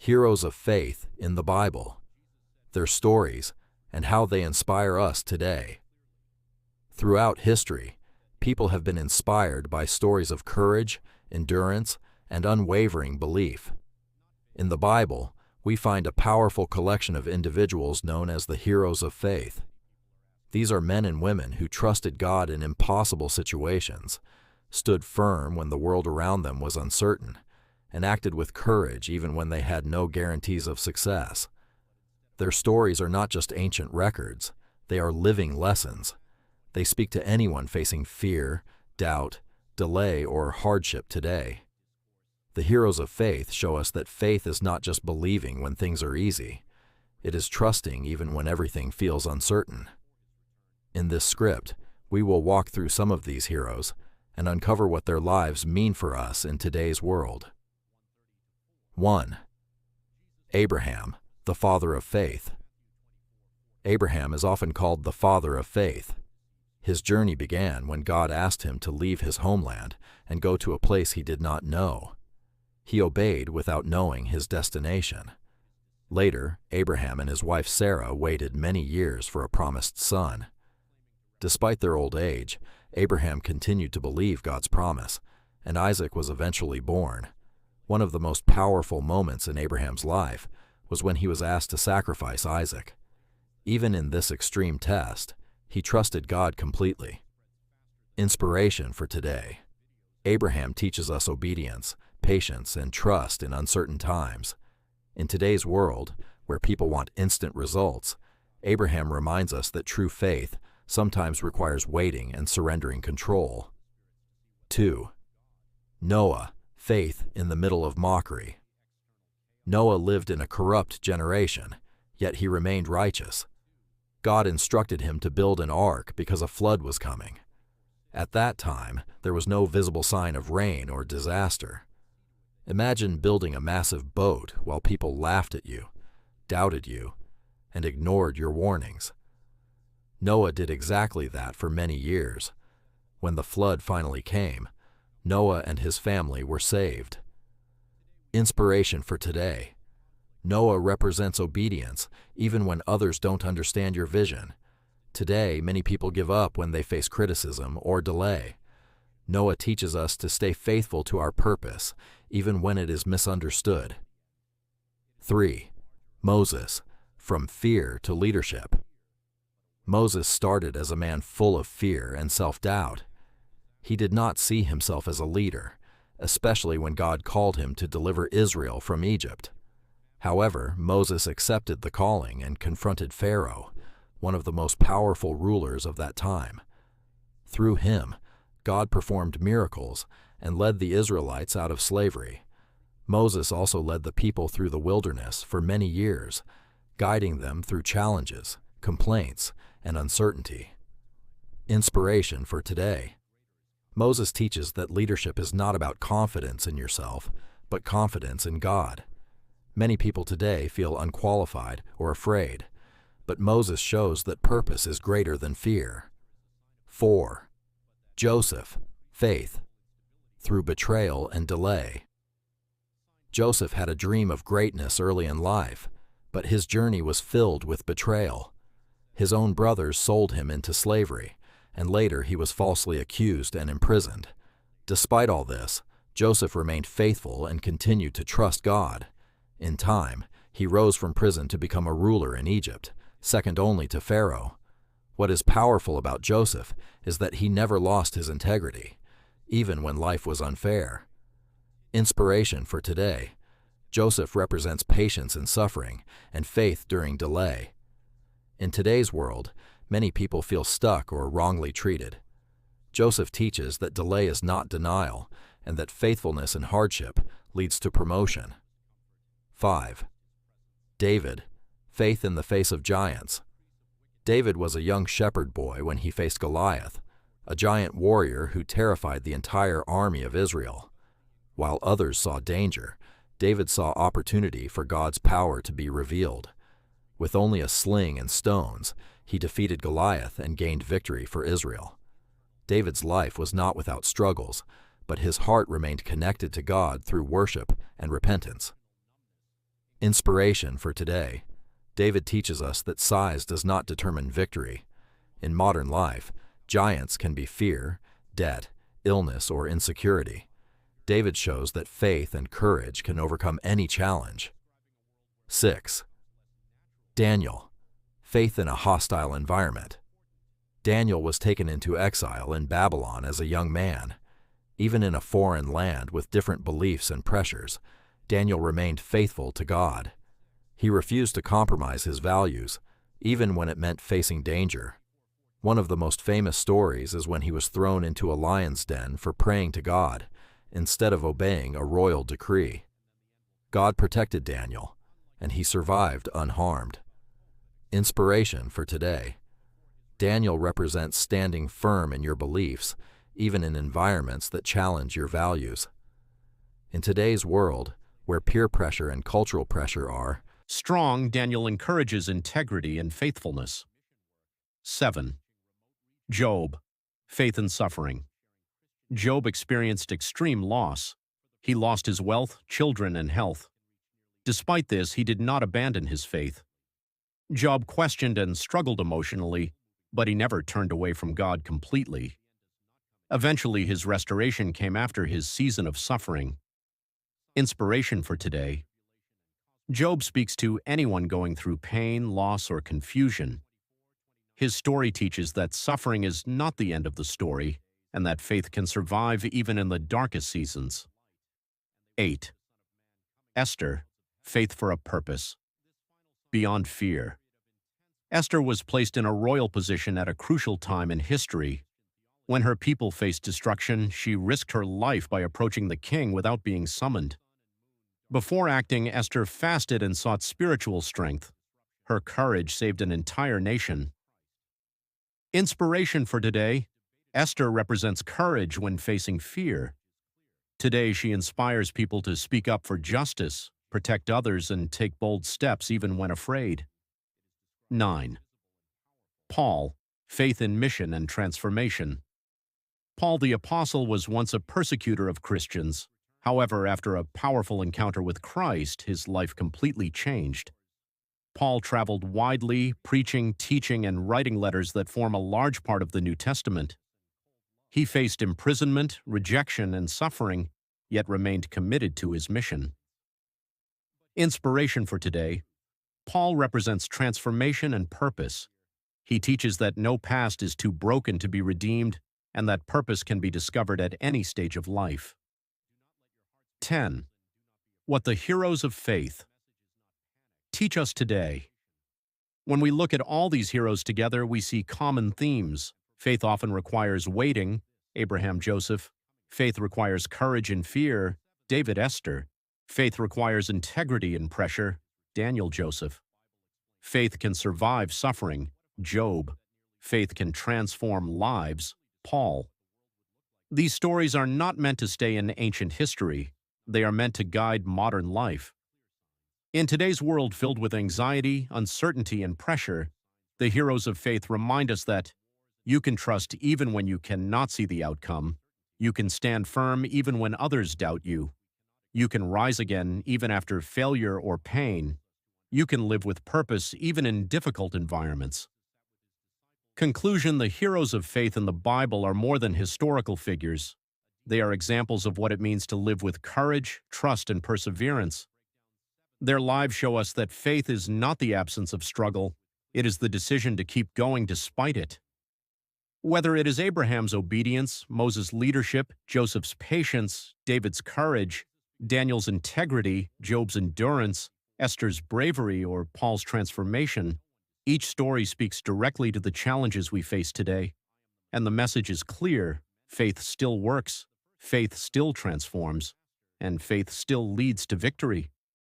Heroes of faith in the Bible, their stories, and how they inspire us today. Throughout history, people have been inspired by stories of courage, endurance, and unwavering belief. In the Bible, we find a powerful collection of individuals known as the heroes of faith. These are men and women who trusted God in impossible situations, stood firm when the world around them was uncertain, and acted with courage even when they had no guarantees of success. Their stories are not just ancient records, they are living lessons. They speak to anyone facing fear, doubt, delay, or hardship today. The heroes of faith show us that faith is not just believing when things are easy. It is trusting even when everything feels uncertain. In this script, we will walk through some of these heroes and uncover what their lives mean for us in today's world. 1. Abraham, the father of faith. Abraham is often called the father of faith. His journey began when God asked him to leave his homeland and go to a place he did not know. He obeyed without knowing his destination. Later, Abraham and his wife Sarah waited many years for a promised son. Despite their old age, Abraham continued to believe God's promise, and Isaac was eventually born. One of the most powerful moments in Abraham's life was when he was asked to sacrifice Isaac. Even in this extreme test, he trusted God completely. Inspiration for today. Abraham teaches us obedience, patience, and trust in uncertain times. In today's world, where people want instant results, Abraham reminds us that true faith sometimes requires waiting and surrendering control. 2. Noah, faith in the middle of mockery. Noah lived in a corrupt generation, yet he remained righteous. God instructed him to build an ark because a flood was coming. At that time, there was no visible sign of rain or disaster. Imagine building a massive boat while people laughed at you, doubted you, and ignored your warnings. Noah did exactly that for many years. When the flood finally came, Noah and his family were saved. Inspiration for today. Noah represents obedience, even when others don't understand your vision. Today, many people give up when they face criticism or delay. Noah teaches us to stay faithful to our purpose, even when it is misunderstood. 3. Moses, from fear to leadership. Moses started as a man full of fear and self-doubt. He did not see himself as a leader, especially when God called him to deliver Israel from Egypt. However, Moses accepted the calling and confronted Pharaoh, one of the most powerful rulers of that time. Through him, God performed miracles and led the Israelites out of slavery. Moses also led the people through the wilderness for many years, guiding them through challenges, complaints, and uncertainty. Inspiration for today. Moses teaches that leadership is not about confidence in yourself, but confidence in God. Many people today feel unqualified or afraid, but Moses shows that purpose is greater than fear. 4. Joseph, faith, through betrayal and delay. Joseph had a dream of greatness early in life, but his journey was filled with betrayal. His own brothers sold him into slavery, and later he was falsely accused and imprisoned. Despite all this, Joseph remained faithful and continued to trust God. In time, he rose from prison to become a ruler in Egypt, second only to Pharaoh. What is powerful about Joseph is that he never lost his integrity, even when life was unfair. Inspiration for today. Joseph represents patience in suffering and faith during delay. In today's world, many people feel stuck or wrongly treated. Joseph teaches that delay is not denial, and that faithfulness in hardship leads to promotion. 5. David, faith in the face of giants. David was a young shepherd boy when he faced Goliath, a giant warrior who terrified the entire army of Israel. While others saw danger, David saw opportunity for God's power to be revealed. With only a sling and stones, he defeated Goliath and gained victory for Israel. David's life was not without struggles, but his heart remained connected to God through worship and repentance. Inspiration for today. David teaches us that size does not determine victory. In modern life, giants can be fear, debt, illness, or insecurity. David shows that faith and courage can overcome any challenge. 6. Daniel. Faith in a hostile environment. Daniel was taken into exile in Babylon as a young man. Even in a foreign land with different beliefs and pressures, Daniel remained faithful to God. He refused to compromise his values, even when it meant facing danger. One of the most famous stories is when he was thrown into a lion's den for praying to God, instead of obeying a royal decree. God protected Daniel, and he survived unharmed. Inspiration for today. Daniel represents standing firm in your beliefs, even in environments that challenge your values. In today's world, where peer pressure and cultural pressure are strong, Daniel encourages integrity and faithfulness. 7. Job. Faith and suffering. Job experienced extreme loss. He lost his wealth, children, and health. Despite this, he did not abandon his faith. Job questioned and struggled emotionally, but he never turned away from God completely. Eventually, his restoration came after his season of suffering. Inspiration for today. Job speaks to anyone going through pain, loss, or confusion. His story teaches that suffering is not the end of the story, and that faith can survive even in the darkest seasons. 8. Esther. Faith for a purpose. Beyond fear. Esther was placed in a royal position at a crucial time in history. When her people faced destruction, she risked her life by approaching the king without being summoned. Before acting, Esther fasted and sought spiritual strength. Her courage saved an entire nation. Inspiration for today. Esther represents courage when facing fear. Today, she inspires people to speak up for justice, protect others, and take bold steps even when afraid. 9. Paul. Faith in mission and transformation. Paul the Apostle was once a persecutor of Christians. However, after a powerful encounter with Christ, his life completely changed. Paul traveled widely, preaching, teaching, and writing letters that form a large part of the New Testament. He faced imprisonment, rejection, and suffering, yet remained committed to his mission. Inspiration for today. Paul represents transformation and purpose. He teaches that no past is too broken to be redeemed, and that purpose can be discovered at any stage of life. 10. What the heroes of faith teach us today. When we look at all these heroes together, we see common themes. Faith often requires waiting, Abraham, Joseph. Faith requires courage and fear, David, Esther. Faith requires integrity and pressure, Daniel, Joseph. Faith can survive suffering, Job. Faith can transform lives, Paul. These stories are not meant to stay in ancient history. They are meant to guide modern life. In today's world filled with anxiety, uncertainty, and pressure, the heroes of faith remind us that you can trust even when you cannot see the outcome. You can stand firm even when others doubt you. You can rise again even after failure or pain. You can live with purpose even in difficult environments. Conclusion: the heroes of faith in the Bible are more than historical figures. They are examples of what it means to live with courage, trust, and perseverance. Their lives show us that faith is not the absence of struggle. It is the decision to keep going despite it. Whether it is Abraham's obedience, Moses' leadership, Joseph's patience, David's courage, Daniel's integrity, Job's endurance, Esther's bravery, or Paul's transformation, each story speaks directly to the challenges we face today. And the message is clear: faith still works, faith still transforms, and faith still leads to victory.